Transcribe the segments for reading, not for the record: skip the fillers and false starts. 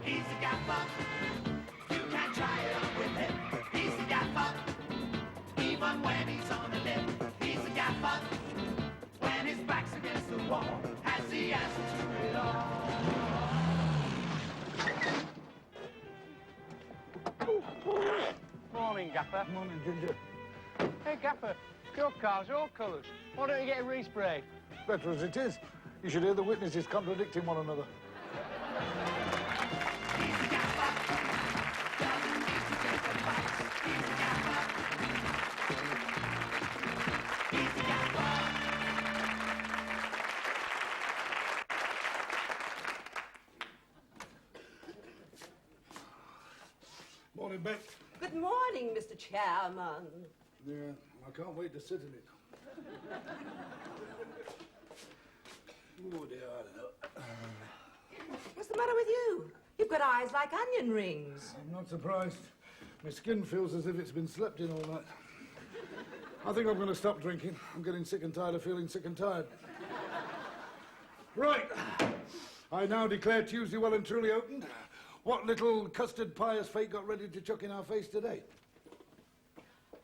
He's the Gaffer. You can't try it on with him. He's the Gaffer. Even when he's on a lip. He's the Gaffer. When his back's against the wall, has the answer to it all. Morning, Gaffer. Morning, Ginger. Hey, Gaffer, your car's your colours. Why don't you get a respray? Better as it is. You should hear the witnesses contradicting one another. He's the Gaffer. Doesn't need to take advice. He's the Gaffer. He's the Gaffer. Morning, Beth. Good morning, Mr. Chairman. Yeah, I can't wait to sit in it. Oh, dear, I don't know. What's the matter with you? You've got eyes like onion rings. I'm not surprised. My skin feels as if it's been slept in all night. I think I'm going to stop drinking. I'm getting sick and tired of feeling sick and tired. Right. I now declare Tuesday well and truly opened. What little custard pie has fate got ready to chuck in our face today?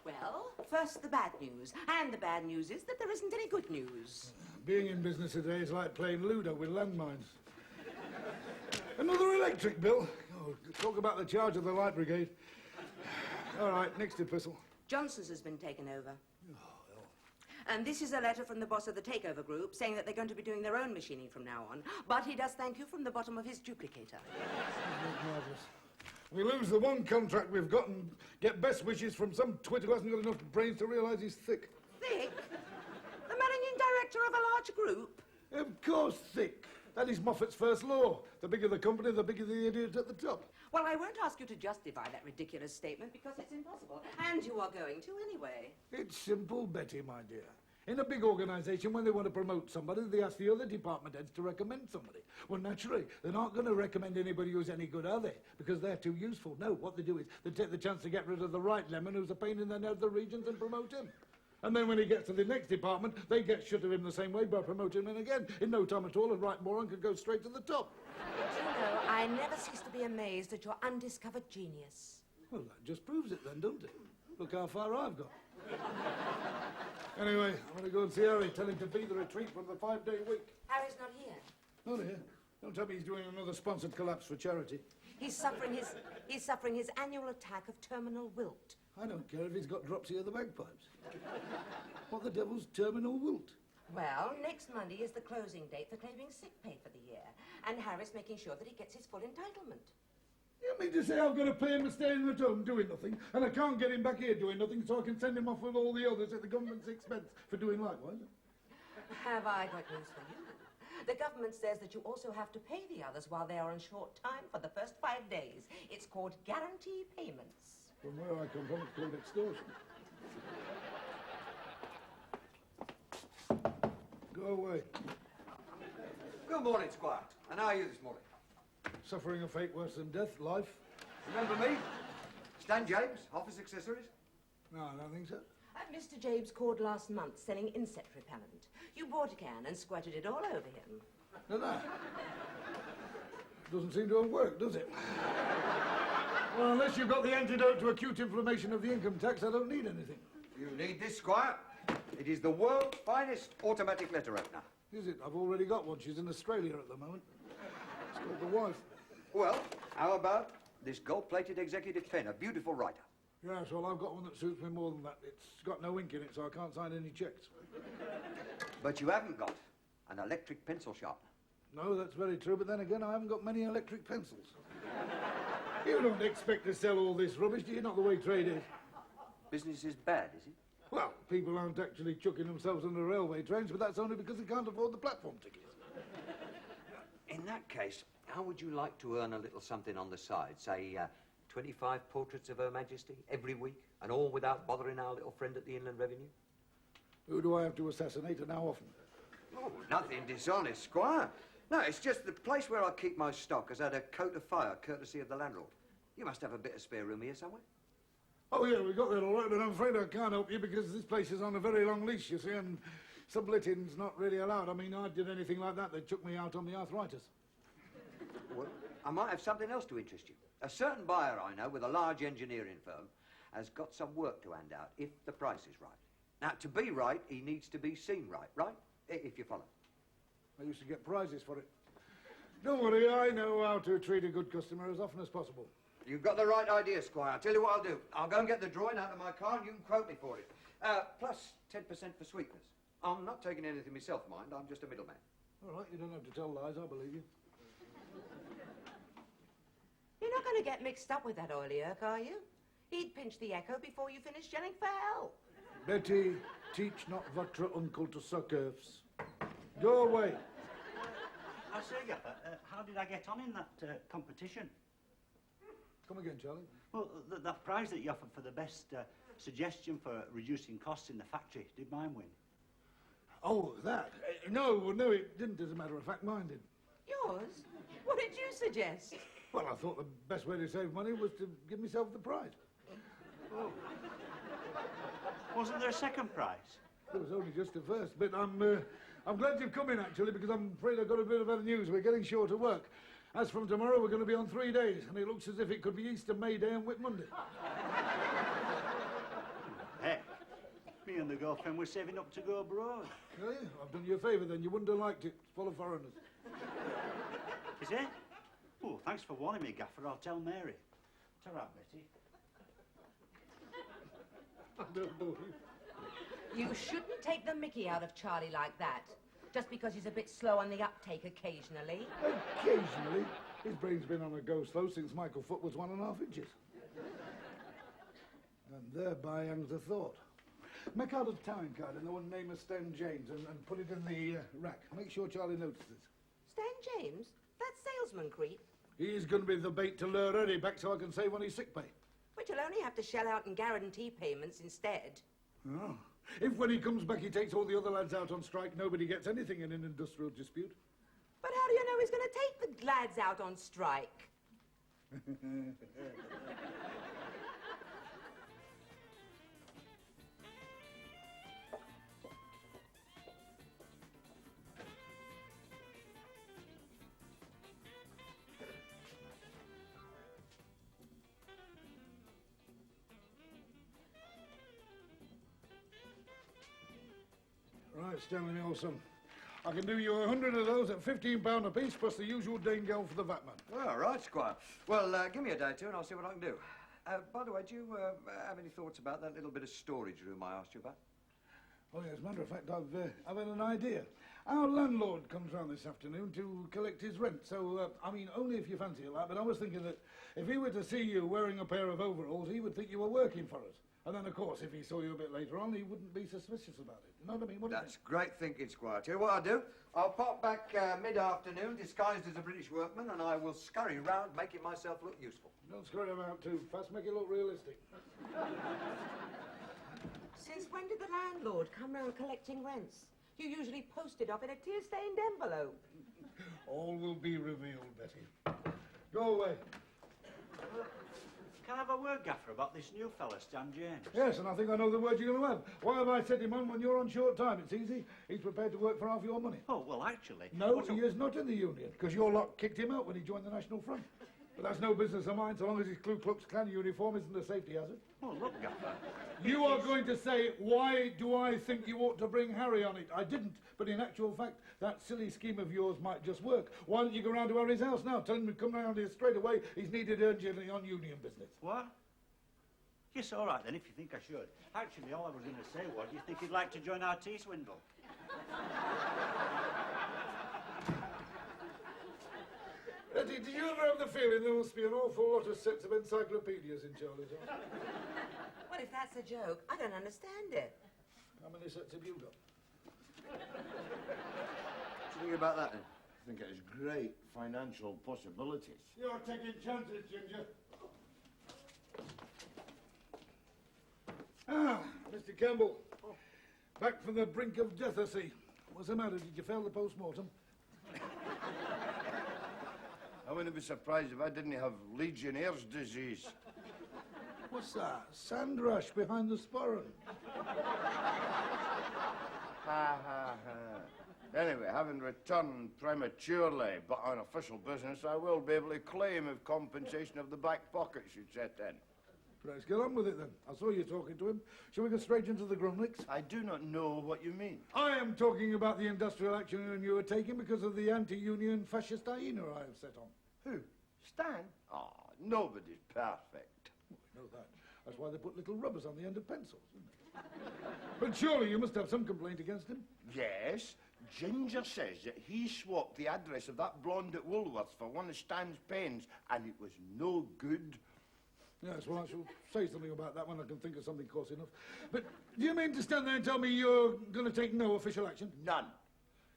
Well, first the bad news. And the bad news is that there isn't any good news. Being in business today is like playing Ludo with landmines. Another electric bill. Oh, talk about the charge of the Light Brigade. All right, next epistle. Johnson's has been taken over. And this is a letter from the boss of the takeover group saying that they're going to be doing their own machining from now on. But he does thank you from the bottom of his duplicator. Marvellous. We lose the one contract we've got and get best wishes from some twit who hasn't got enough brains to realise he's thick. Thick? The managing director of a large group? Of course, thick. That is Moffat's first law. The bigger the company, the bigger the idiot at the top. Well, I won't ask you to justify that ridiculous statement because it's impossible. And you are going to anyway. It's simple, Betty, my dear. In a big organisation, when they want to promote somebody, they ask the other department heads to recommend somebody. Well, naturally, they're not going to recommend anybody who's any good, are they? Because they're too useful. No, what they do is they take the chance to get rid of the right lemon who's a pain in the neck of the regions and promote him. And then when he gets to the next department, they get shut of him the same way by promoting him again. In no time at all, a right moron could go straight to the top. But you know, I never cease to be amazed at your undiscovered genius. Well, that just proves it then, doesn't it? Look how far I've got. Anyway, I'm going to go and see Harry, tell him to beat the retreat from the 5-day week. Harry's not here. Not here. Don't tell me he's doing another sponsored collapse for charity. He's suffering his annual attack of terminal wilt. I don't care if he's got dropsy of the bagpipes. What the devil's terminal wilt? Well, next Monday is the closing date for claiming sick pay for the year, and Harry's making sure that he gets his full entitlement. You mean to say I've got to pay him for staying at home doing nothing, and I can't get him back here doing nothing so I can send him off with all the others at the government's expense for doing likewise? Have I got news for you? The government says that you also have to pay the others while they are on short time for the first 5 days. It's called guarantee payments. From where I come from, it's called extortion. Go away. Good morning, Squire. And how are you this morning? Suffering a fate worse than death, life. Remember me? Stan James, Office Accessories? No, I don't think so. Mr. James called last month selling insect repellent. You bought a can and squirted it all over him. Did I? Doesn't seem to have worked, does it? Well, unless you've got the antidote to acute inflammation of the income tax, I don't need anything. You need this, Squire. It is the world's finest automatic letter opener. Is it? I've already got one. She's in Australia at the moment. It's called the wife. Well, how about this gold-plated executive pen, a beautiful writer? Yes, well, I've got one that suits me more than that. It's got no ink in it, so I can't sign any cheques. But you haven't got an electric pencil sharpener. No, that's very true, but then again, I haven't got many electric pencils. You don't expect to sell all this rubbish, do you? Not the way trade is. Business is bad, is it? Well, people aren't actually chucking themselves under railway trains, but that's only because they can't afford the platform tickets. In that case, how would you like to earn a little something on the side? Say, 25 portraits of Her Majesty every week, and all without bothering our little friend at the Inland Revenue? Who do I have to assassinate and how often? Oh, nothing dishonest, Squire. No, it's just the place where I keep my stock has had a coat of fire, courtesy of the landlord. You must have a bit of spare room here somewhere. Oh, yeah, we got that all right, but I'm afraid I can't help you because this place is on a very long leash, you see, and sublitting's not really allowed. I mean, I did anything like that, they'd chuck me out on the arthritis. Well, I might have something else to interest you. A certain buyer I know with a large engineering firm has got some work to hand out if the price is right. Now, to be right, he needs to be seen right? If you follow. I used to get prizes for it. Don't worry, I know how to treat a good customer as often as possible. You've got the right idea, Squire. I'll tell you what I'll do. I'll go and get the drawing out of my car and you can quote me for it. Plus 10% for sweetness. I'm not taking anything myself, mind. I'm just a middleman. All right, you don't have to tell lies, I believe you. You're not going to get mixed up with that Oilierk, are you? He'd pinch the echo before you finish gelling for hell. Betty, teach not votre uncle to suck earths. Go away. I say, Gaffer, how did I get on in that competition? Come again, Charlie. Well, that prize that you offered for the best suggestion for reducing costs in the factory, did mine win? Oh, that? No, it didn't, as a matter of fact, mine did. Yours? What did you suggest? Well, I thought the best way to save money was to give myself the prize. Oh. Wasn't there a second prize? It was only just the first, but I'm glad you've come in, actually, because I'm afraid I've got a bit of bad news. We're getting short of work. As from tomorrow, we're going to be on 3 days, and it looks as if it could be Easter, May Day and Whit Monday. Heck, me and the girlfriend were saving up to go abroad. Oh, yeah, I've done you a favour then. You wouldn't have liked it. It's full of foreigners. Is it? Oh, thanks for warning me, Gaffer. I'll tell Mary. Ta-ra, Betty. I don't know you. You shouldn't take the mickey out of Charlie like that. Just because he's a bit slow on the uptake occasionally. Occasionally. His brain's been on a go slow since Michael Foot was 1.5 inches. And thereby hangs a thought. Make out a time card and the one name of Stan James and put it in the rack. Make sure Charlie notices. Stan James? That salesman creep? He's going to be the bait to lure Eddie back so I can save on his sick pay. But you'll only have to shell out in guarantee payments instead. Oh. If when he comes back he takes all the other lads out on strike, nobody gets anything in an industrial dispute. But how do you know he's going to take the lads out on strike? Right, Stanley Milson. I can do you 100 of those at £15 a piece, plus the usual Danegeld for the vatman. All right, Squire. Well, give me a day or two and I'll see what I can do. By the way, do you have any thoughts about that little bit of storage room I asked you about? Oh, yeah, as a matter of fact, I've had an idea. Our landlord comes round this afternoon to collect his rent, so, I mean, only if you fancy it, like, but I was thinking that if he were to see you wearing a pair of overalls, he would think you were working for us. And then, of course, if he saw you a bit later on, he wouldn't be suspicious about it. You know what I mean? What do you That's great thinking, Squire. Tell you what I'll do. I'll pop back mid-afternoon, disguised as a British workman, and I will scurry round, making myself look useful. think? Don't scurry about too fast, make it look realistic. Since when did the landlord come round collecting rents? You usually post it off in a tear-stained envelope. All will be revealed, Betty. Go away. Can I have a word, Gaffer, about this new fella, Stan James? Yes, and I think I know the word you're going to have. Why have I set him on when you're on short time? It's easy. He's prepared to work for half your money. Oh, well, actually... No, he is not in the union, because your lot kicked him out when he joined the National Front. But that's no business of mine, so long as his Ku Klux Klan uniform isn't a safety hazard. Oh, look, Gaffer. You are going to say, why do I think you ought to bring Harry on it? I didn't, but in actual fact, that silly scheme of yours might just work. Why don't you go round to Harry's house now? Tell him to come round here straight away. He's needed urgently on union business. What? Yes, all right, then, if you think I should. Actually, all I was going to say was, you think he'd like to join our tea swindle? Betty, do you ever have the feeling there must be an awful lot of sets of encyclopedias in Charlie's house? Well, if that's a joke, I don't understand it. How many sets have you got? What do you think about that, then? I think it has great financial possibilities. You're taking chances, Ginger. Ah, Mr. Campbell. Back from the brink of death, I see. What's the matter? Did you fail the post-mortem? I wouldn't be surprised if I didn't have Legionnaire's disease. What's that? Sand rush behind the sporran. Ha, ha, ha. Anyway, having returned prematurely, but on official business, I will be able to claim if compensation of the back pocket should set in. Let's get on with it then. I saw you talking to him. Shall we go straight into the Grumlicks? I do not know what you mean. I am talking about the industrial action you are taking because of the anti-union fascist hyena I have set on. Who? Stan? Oh, nobody's perfect. I know that. That's why they put little rubbers on the end of pencils, isn't it? But surely you must have some complaint against him. Yes. Ginger says that he swapped the address of that blonde at Woolworths for one of Stan's pens, and it was no good. Yes, well, I shall say something about that when I can think of something coarse enough. But do you mean to stand there and tell me you're going to take no official action? None.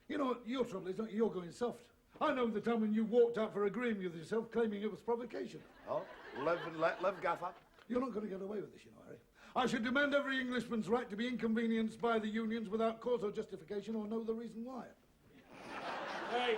You know what your trouble is, don't you? You're going soft. I know the time when you walked out for agreeing with yourself, claiming it was provocation. Oh, live and let live, Gaffer. You're not going to get away with this, you know, Harry. I should demand every Englishman's right to be inconvenienced by the unions without cause or justification or know the reason why. Hey.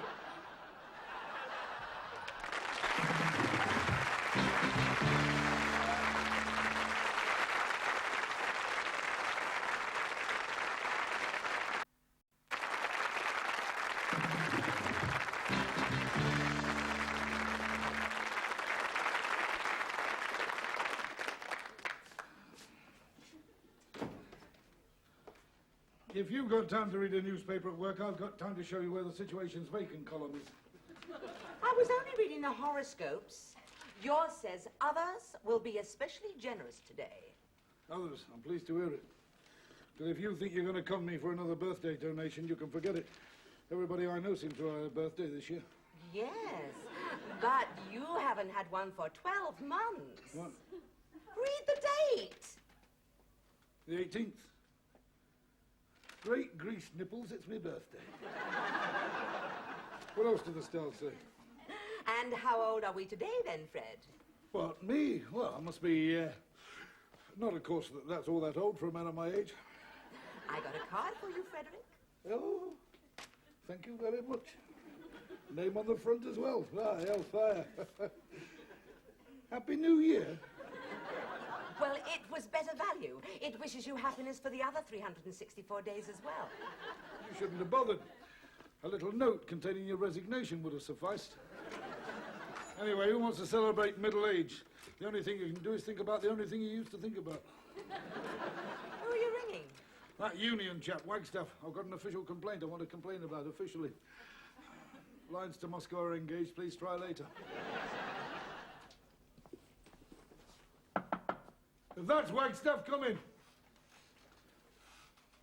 If you've got time to read a newspaper at work, I've got time to show you where the situation's vacant column is. I was only reading the horoscopes. Yours says others will be especially generous today. Others, I'm pleased to hear it. But if you think you're going to con me for another birthday donation, you can forget it. Everybody I know seems to have a birthday this year. Yes, but you haven't had one for 12 months. What? Read the date. The 18th. Great grease nipples, it's my birthday. What else do the stars say? And how old are we today then, Fred? What, me? Well, I must be, not of course that's all that old for a man of my age. I got a card for you, Frederick. Oh, thank you very much. Name on the front as well. Ah, Hellfire. Happy New Year. Well, it was better value. It wishes you happiness for the other 364 days as well. You shouldn't have bothered. A little note containing your resignation would have sufficed. Anyway, who wants to celebrate middle age? The only thing you can do is think about the only thing you used to think about. Who are you ringing? That union chap, Wagstaff. I've got an official complaint I want to complain about officially. Lines to Moscow are engaged. Please try later. If that's Wagstaff, come in.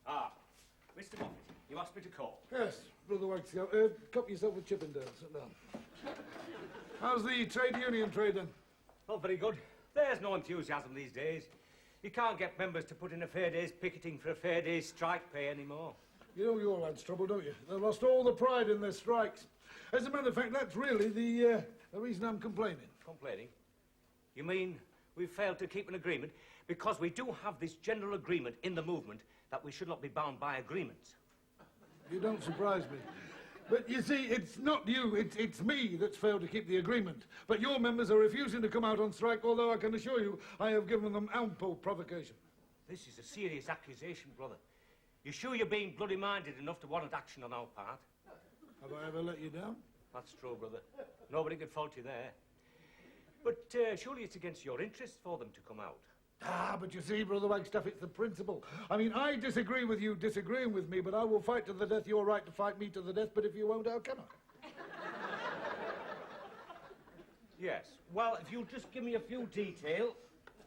Ah, Mr. Moffat, you asked me to call. Yes, Brother Wagstaff. Cup yourself with Chippendale. Sit down. How's the trade union trade then? Not very good. There's no enthusiasm these days. You can't get members to put in a fair day's picketing for a fair day's strike pay anymore. You know your lads' trouble, don't you? They've lost all the pride in their strikes. As a matter of fact, that's really the reason I'm complaining. Complaining? You mean we've failed to keep an agreement because we do have this general agreement in the movement that we should not be bound by agreements? You don't surprise me. But you see, it's not you, it's me that's failed to keep the agreement. But your members are refusing to come out on strike, although I can assure you I have given them ample provocation. This is a serious accusation, brother. You sure you're being bloody minded enough to warrant action on our part? Have I ever let you down? That's true, brother. Nobody could fault you there. But surely it's against your interest for them to come out. Ah, but you see, Brother Wagstaff, it's the principle. I mean, I disagree with you disagreeing with me, but I will fight to the death your right to fight me to the death, but if you won't, how can I? Yes. Well, if you'll just give me a few details,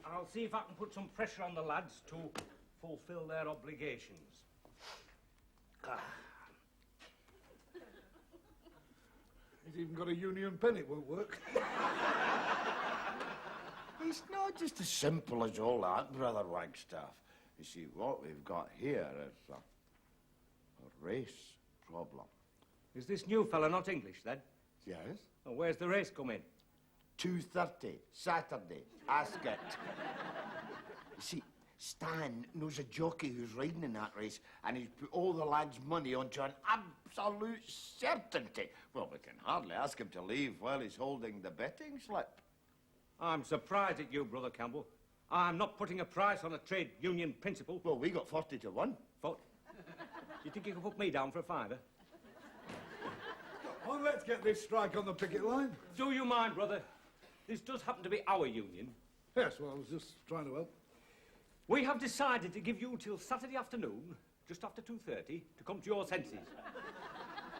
I'll see if I can put some pressure on the lads to fulfill their obligations. He's even got a union pen, it won't work. It's not just as simple as all that, Brother Wagstaff. You see, what we've got here is a race problem. Is this new fella not English, then? Yes? Well, where's the race come in? 2:30, Saturday. Ask it. You see, Stan knows a jockey who's riding in that race, and he's put all the lads' money onto an absolute certainty. Well, we can hardly ask him to leave while he's holding the betting slip. I'm surprised at you, Brother Campbell. I'm not putting a price on a trade union principle. Well, we got 40 to 1. But you think you can put me down for a fiver? Well, let's get this strike on the picket line. Do you mind, brother? This does happen to be our union. Yes, well, I was just trying to help. We have decided to give you till Saturday afternoon, just after 2:30, to come to your senses.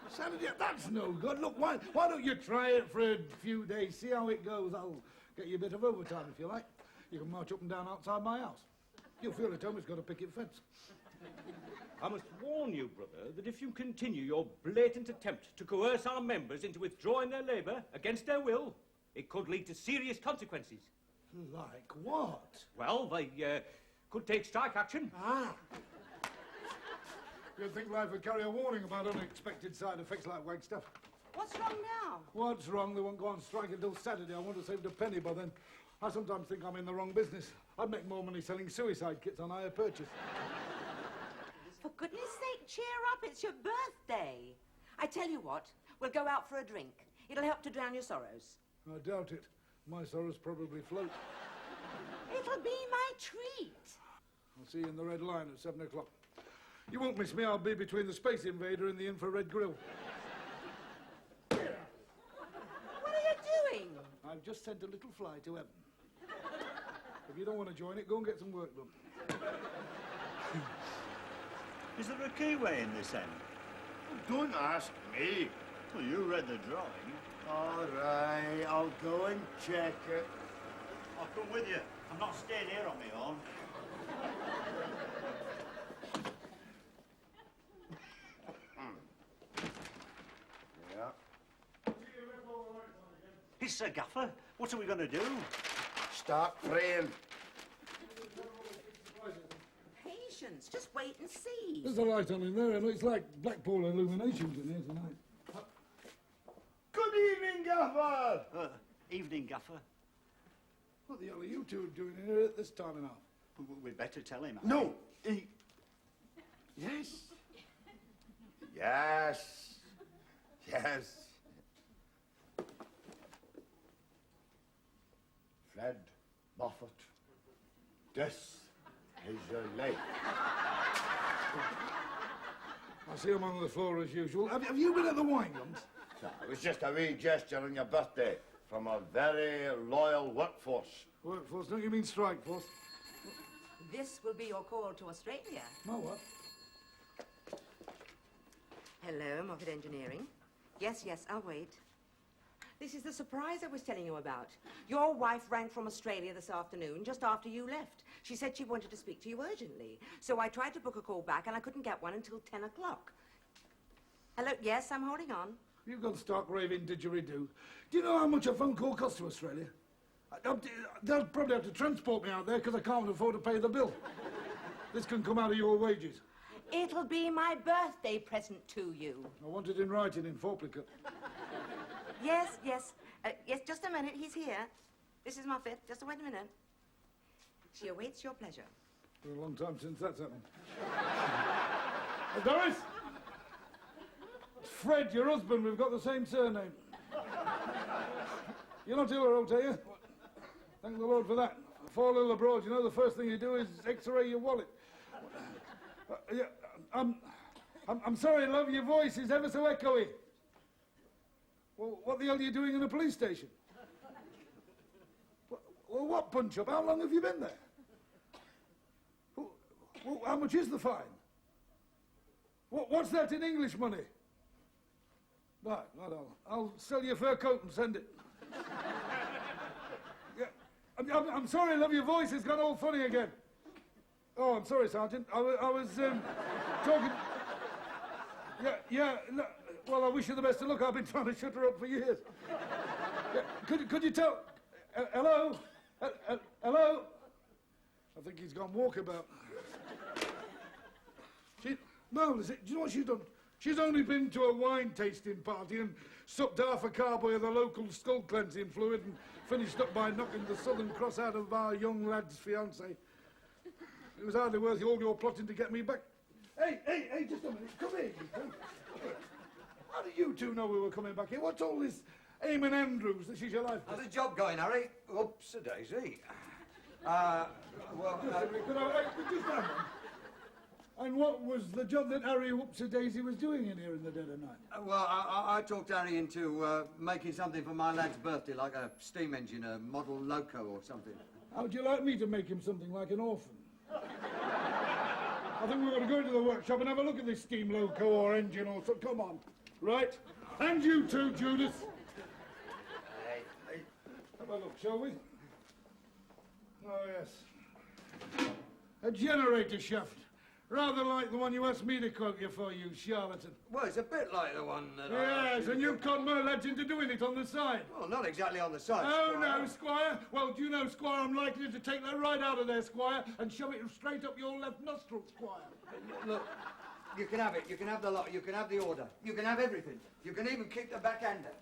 Saturday, that's no good. Look, why don't you try it for a few days, see how it goes? I'll get you a bit of overtime if you like. You can march up and down outside my house. You'll feel at home, it's got a picket fence. I must warn you, brother, that if you continue your blatant attempt to coerce our members into withdrawing their labour against their will, it could lead to serious consequences. Like what? Well, they could take strike action. Ah. You'd think life would carry a warning about unexpected side effects like Wagstaff. What's wrong now? What's wrong? They won't go on strike until Saturday. I won't have saved a penny by then. I sometimes think I'm in the wrong business. I'd make more money selling suicide kits on hire purchase. For goodness sake, cheer up. It's your birthday. I tell you what, we'll go out for a drink. It'll help to drown your sorrows. I doubt it. My sorrows probably float. It'll be my treat. I'll see you in the Red Line at 7 o'clock. You won't miss me. I'll be between the Space Invader and the infrared grill. What are you doing? I've just sent a little fly to heaven. If you don't want to join it, go and get some work done. Is there a keyway in this end? Don't ask me. Well, you read the drawing. All right, I'll go and check it. I'll come with you. I'm not staying here on my own. Yeah. It's Sir Gaffer. What are we going to do? Start praying. Patience. Just wait and see. There's a light on in there, and it's like Blackpool illuminations in here tonight. Good evening, Gaffer. Evening, Gaffer. What the hell are you two doing here at this time and half? We'd better tell him. No. Yes. Yes. Yes. Fred Moffat, this is your life. I see him on the floor as usual. Have you been at the wine rooms? No, it was just a wee gesture on your birthday from a very loyal workforce. Workforce? Don't you mean strike force? This will be your call to Australia. No, what? Hello, Moffat Engineering. Yes, I'll wait. This is the surprise I was telling you about. Your wife rang from Australia this afternoon, just after you left. She said she wanted to speak to you urgently. So I tried to book a call back, and I couldn't get one until 10 o'clock. Hello? Yes, I'm holding on. You've gone stark raving didgeridoo. Do you know how much a phone call costs to Australia? They'll probably have to transport me out there because I can't afford to pay the bill. This can come out of your wages. It'll be my birthday present to you. I want it in writing in Forplicate. Yes. Yes, just a minute. He's here. This is Moffat. Just wait a minute. She awaits your pleasure. For a long time since that's happened. Doris! It's Fred, your husband. We've got the same surname. You're not ill, old, are you? Thank the Lord for that. Fall ill abroad, you know, the first thing you do is x-ray your wallet. Yeah, I'm sorry, love, your voice is ever so echoey. Well, what the hell are you doing in a police station? Well, what punch-up? How long have you been there? Well, how much is the fine? What's that in English money? Right, I'll sell you a fur coat and send it. Yeah, I'm sorry, love, your voice has gone all funny again. Oh, I'm sorry, Sergeant. I was talking... Yeah, no, well, I wish you the best of luck. I've been trying to shut her up for years. Yeah, could you tell... hello? Hello? I think he's gone walkabout. No, do you know what she's done? She's only been to a wine tasting party and sucked half a carboy of the local skull cleansing fluid and finished up by knocking the Southern Cross out of our young lad's fiancée. It was hardly worth all your plotting to get me back. Hey, just a minute. Come here, you two. How did you two know we were coming back here? What's all this Eamon Andrews? This is your life. How's the job going, Harry? Oops, a daisy. Just hang on. And what was the job that Harry Whoopsie-Daisy was doing in here in the dead of night? I talked Harry into making something for my lad's birthday, like a steam engine, a model loco or something. How'd you like me to make him something like an orphan? I think we're going to go into the workshop and have a look at this steam loco or engine or so. Come on. Right? And you too, Judas. Have a look, shall we? Oh, yes. A generator shaft. Rather like the one you asked me to quote you for, you charlatan. Well, it's a bit like the one that Yes, and you've conned my lads into doing it on the side. Well, not exactly on the side, Oh, Squire. no, Squire. Well, do you know, Squire, I'm likely to take that right out of there, Squire, and shove it straight up your left nostril, Squire. Look, you can have it. You can have the lot. You can have the order. You can have everything. You can even keep the backhander.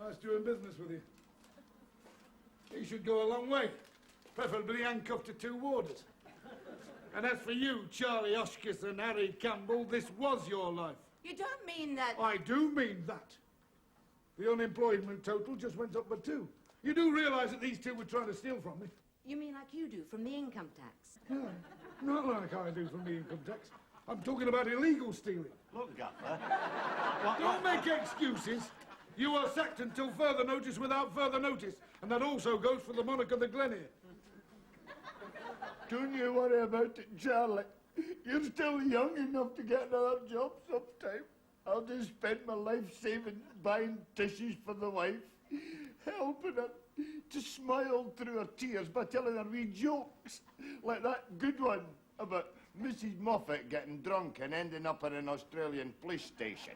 Nice doing business with you. You should go a long way, preferably handcuffed to 2 warders. And as for you, Charlie Oshkis and Harry Campbell, this was your life. You don't mean that... I do mean that. The unemployment total just went up by 2. You do realise that these 2 were trying to steal from me? You mean like you do from the income tax? No, not like I do from the income tax. I'm talking about illegal stealing. Look, Gaffer. Don't make excuses. You are sacked until further notice without further notice. And that also goes for the monarch of the Glen here. Don't you worry about it, Charlie. You're still young enough to get another job sometime. I'll just spend my life saving, buying tissues for the wife, helping her to smile through her tears by telling her wee jokes, like that good one about Mrs. Moffat getting drunk and ending up at an Australian police station.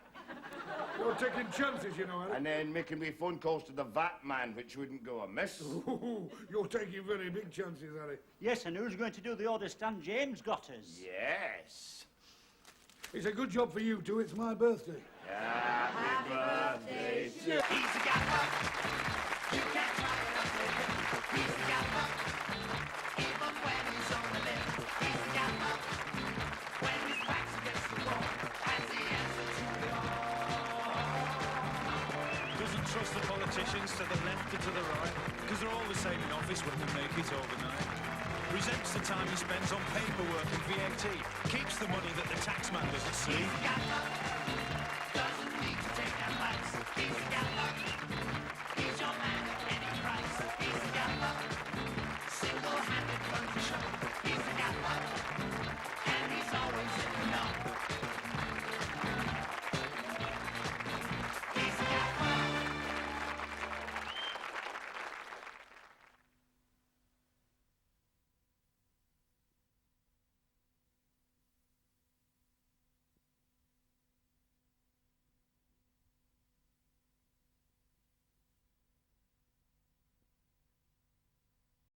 You're taking chances, you know, Harry. And then making me phone calls to the VAT man, which wouldn't go amiss. Ooh, you're taking very big chances, Harry. Yes, and who's going to do the order Stan James got us? Yes. It's a good job for you two. It's my birthday. Happy birthday to you. He's a gaffer. You can't try it up with him. He's a gaffer. Even when he's on the left. He's a gaffer. When his back's against the wall. Has the answer to it all. Doesn't trust the politicians to the left or to the right, because they're all the same in office when they make it overnight. Resents the time he spends on paperwork and VAT. Keeps the money that the taxman doesn't see. He's a gaffer.